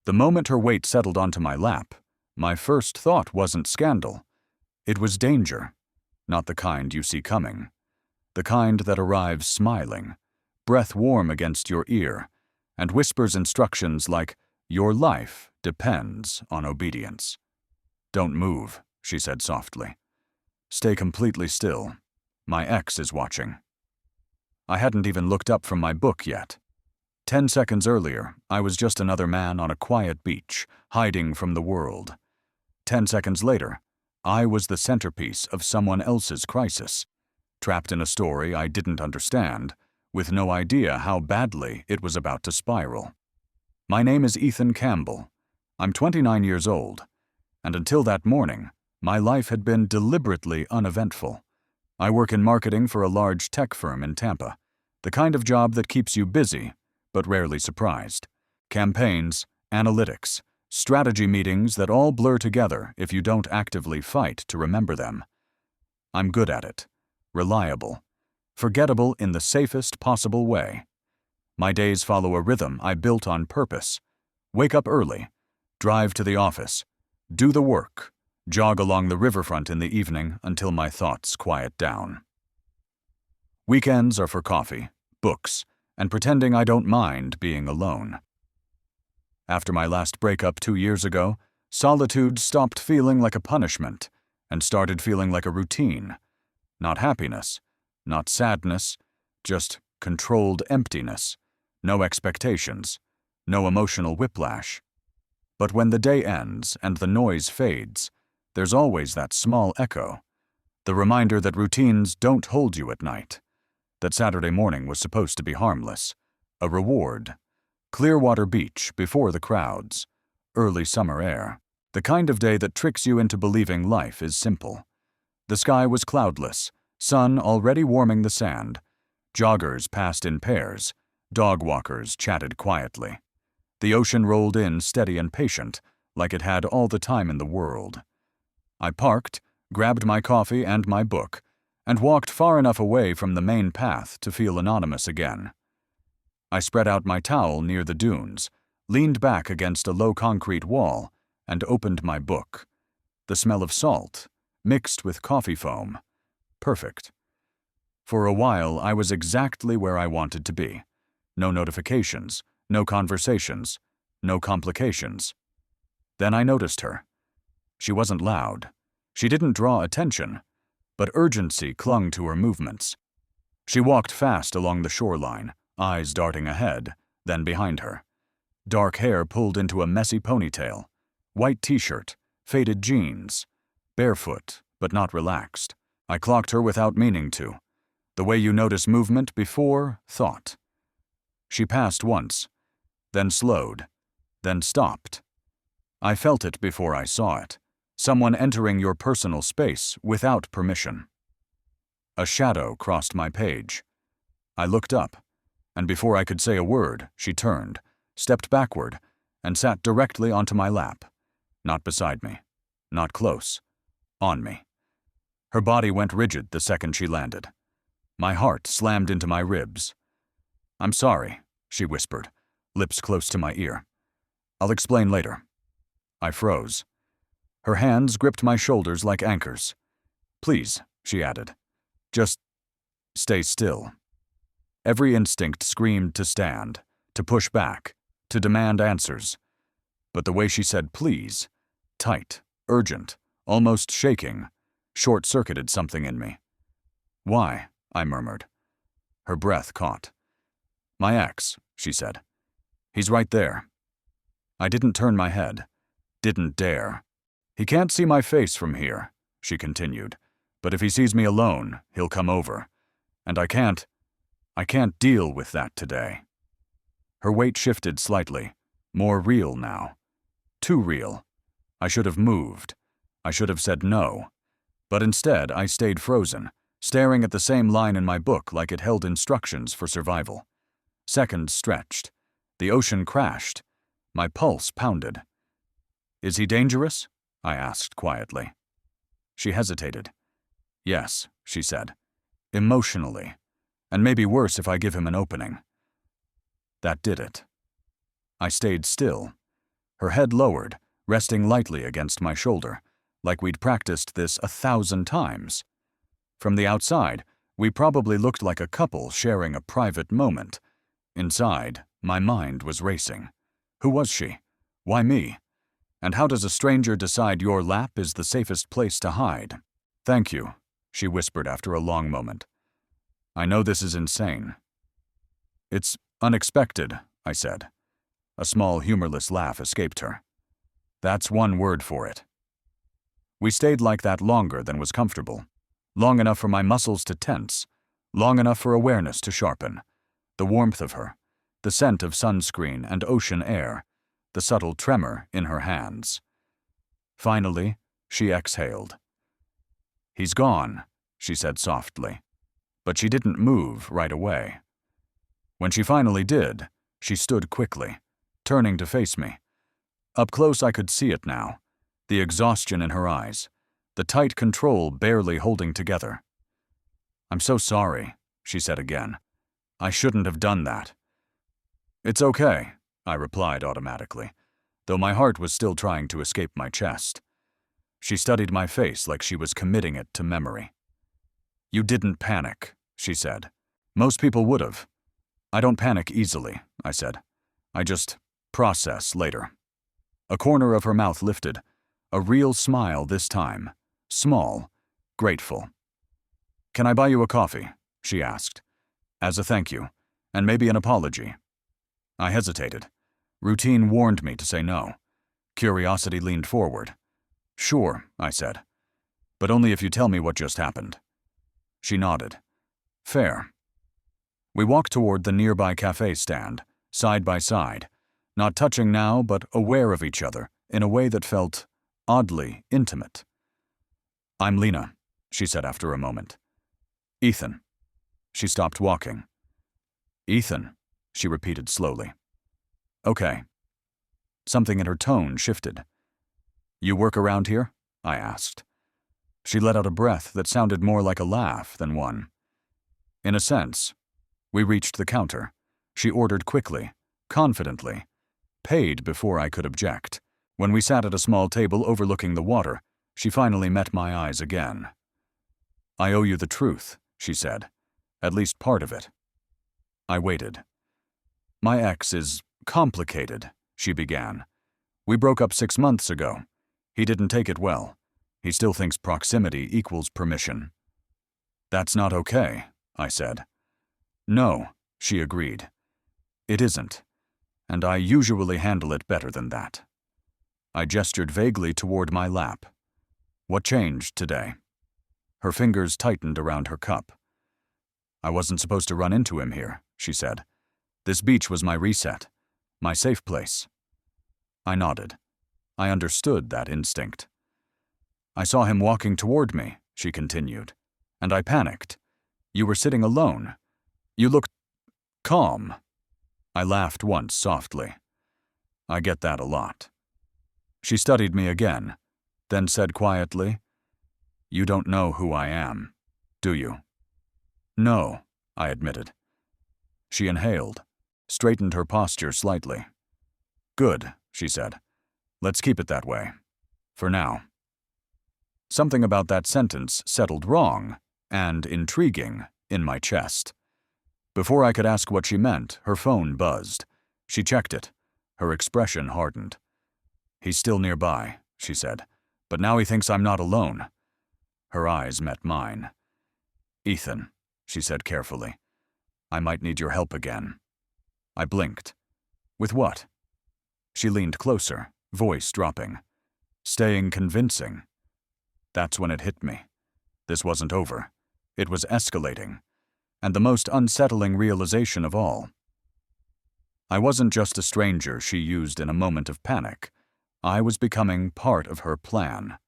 The moment her weight settled onto my lap, my first thought wasn't scandal. It was danger, not the kind you see coming. The kind that arrives smiling, breath warm against your ear, and whispers instructions like, "Your life depends on obedience." "Don't move," she said softly. "Stay completely still. My ex is watching." I hadn't even looked up from my book yet. 10 seconds earlier, I was just another man on a quiet beach, hiding from the world. 10 seconds later, I was the centerpiece of someone else's crisis, trapped in a story I didn't understand, with no idea how badly it was about to spiral. My name is Ethan Campbell. I'm 29 years old, and until that morning, my life had been deliberately uneventful. I work in marketing for a large tech firm in Tampa, the kind of job that keeps you busy, but rarely surprised. Campaigns, analytics, strategy meetings that all blur together if you don't actively fight to remember them. I'm good at it, reliable, forgettable in the safest possible way. My days follow a rhythm I built on purpose. Wake up early, drive to the office, do the work, jog along the riverfront in the evening until my thoughts quiet down. Weekends are for coffee, books, and pretending I don't mind being alone. After my last breakup 2 years ago, solitude stopped feeling like a punishment and started feeling like a routine. Not happiness, not sadness, just controlled emptiness. No expectations, no emotional whiplash. But when the day ends and the noise fades, there's always that small echo, the reminder that routines don't hold you at night, that Saturday morning was supposed to be harmless, a reward. Clearwater Beach before the crowds, early summer air, the kind of day that tricks you into believing life is simple. The sky was cloudless, sun already warming the sand. Joggers passed in pairs, dog walkers chatted quietly. The ocean rolled in steady and patient, like it had all the time in the world. I parked, grabbed my coffee and my book, and walked far enough away from the main path to feel anonymous again. I spread out my towel near the dunes, leaned back against a low concrete wall, and opened my book. The smell of salt, mixed with coffee foam. Perfect. For a while, I was exactly where I wanted to be. No notifications, no conversations, no complications. Then I noticed her. She wasn't loud. She didn't draw attention, but urgency clung to her movements. She walked fast along the shoreline, eyes darting ahead, then behind her. Dark hair pulled into a messy ponytail, white t-shirt, faded jeans, barefoot but not relaxed. I clocked her without meaning to, the way you notice movement before thought. She passed once, then slowed, then stopped. I felt it before I saw it, someone entering your personal space without permission. A shadow crossed my page. I looked up, and before I could say a word, she turned, stepped backward, and sat directly onto my lap. Not beside me, not close, on me. Her body went rigid the second she landed. My heart slammed into my ribs. "I'm sorry," she whispered, lips close to my ear. "I'll explain later." I froze. Her hands gripped my shoulders like anchors. "Please," she added, "just stay still." Every instinct screamed to stand, to push back, to demand answers. But the way she said please, tight, urgent, almost shaking, short-circuited something in me. "Why?" I murmured. Her breath caught. "My ex," she said. "He's right there." I didn't turn my head. Didn't dare. "He can't see my face from here," she continued. "But if he sees me alone, he'll come over. And I can't deal with that today." Her weight shifted slightly, more real now. Too real. I should have moved. I should have said no. But instead, I stayed frozen, staring at the same line in my book like it held instructions for survival. Seconds stretched. The ocean crashed. My pulse pounded. "Is he dangerous?" I asked quietly. She hesitated. "Yes," she said. "Emotionally. And maybe worse if I give him an opening." That did it. I stayed still. her head lowered, resting lightly against my shoulder, like we'd practiced this 1,000 times. From the outside, we probably looked like a couple sharing a private moment. Inside, my mind was racing. Who was she? Why me? And how does a stranger decide your lap is the safest place to hide? "Thank you," she whispered after a long moment. "I know this is insane." "It's unexpected," I said. A small, humorless laugh escaped her. "That's one word for it." We stayed like that longer than was comfortable. Long enough for my muscles to tense. Long enough for awareness to sharpen. The warmth of her. The scent of sunscreen and ocean air. The subtle tremor in her hands. Finally, she exhaled. "He's gone," she said softly. But she didn't move right away. When she finally did, she stood quickly, turning to face me. Up close I could see it now, the exhaustion in her eyes, the tight control barely holding together. "I'm so sorry," she said again. "I shouldn't have done that." "It's okay," I replied automatically, though my heart was still trying to escape my chest. She studied my face like she was committing it to memory. "You didn't panic," she said. "Most people would have." "I don't panic easily," I said. "I just process later." A corner of her mouth lifted, a real smile this time, small, grateful. "Can I buy you a coffee?" she asked. "As a thank you, and maybe an apology." I hesitated. Routine warned me to say no. Curiosity leaned forward. "Sure," I said. "But only if you tell me what just happened." She nodded. "Fair." We walked toward the nearby cafe stand, side by side, not touching now but aware of each other in a way that felt oddly intimate. "I'm Lena," she said after a moment. "Ethan." She stopped walking. "Ethan," she repeated slowly. "Okay." Something in her tone shifted. "You work around here?" I asked. She let out a breath that sounded more like a laugh than one. "In a sense." We reached the counter. She ordered quickly, confidently, paid before I could object. When we sat at a small table overlooking the water, she finally met my eyes again. "I owe you the truth," she said. "At least part of it." I waited. "My ex is complicated," she began. "We broke up 6 months ago. He didn't take it well. He still thinks proximity equals permission." "That's not okay," I said. "No," she agreed. "It isn't. And I usually handle it better than that." I gestured vaguely toward my lap. "What changed today?" Her fingers tightened around her cup. "I wasn't supposed to run into him here," she said. "This beach was my reset, my safe place." I nodded. I understood that instinct. "I saw him walking toward me," she continued, "and I panicked. You were sitting alone. You looked calm." I laughed once softly. "I get that a lot." She studied me again, then said quietly, "You don't know who I am, do you?" "No," I admitted. She inhaled, straightened her posture slightly. "Good," she said. "Let's keep it that way. For now." Something about that sentence settled wrong and intriguing in my chest. Before I could ask what she meant, her phone buzzed. She checked it. Her expression hardened. "He's still nearby," she said, "but now he thinks I'm not alone." Her eyes met mine. "Ethan," she said carefully, "I might need your help again." I blinked. "With what?" She leaned closer, voice dropping. "Staying convincing." That's when it hit me. This wasn't over. It was escalating. And the most unsettling realization of all. I wasn't just a stranger she used in a moment of panic. I was becoming part of her plan.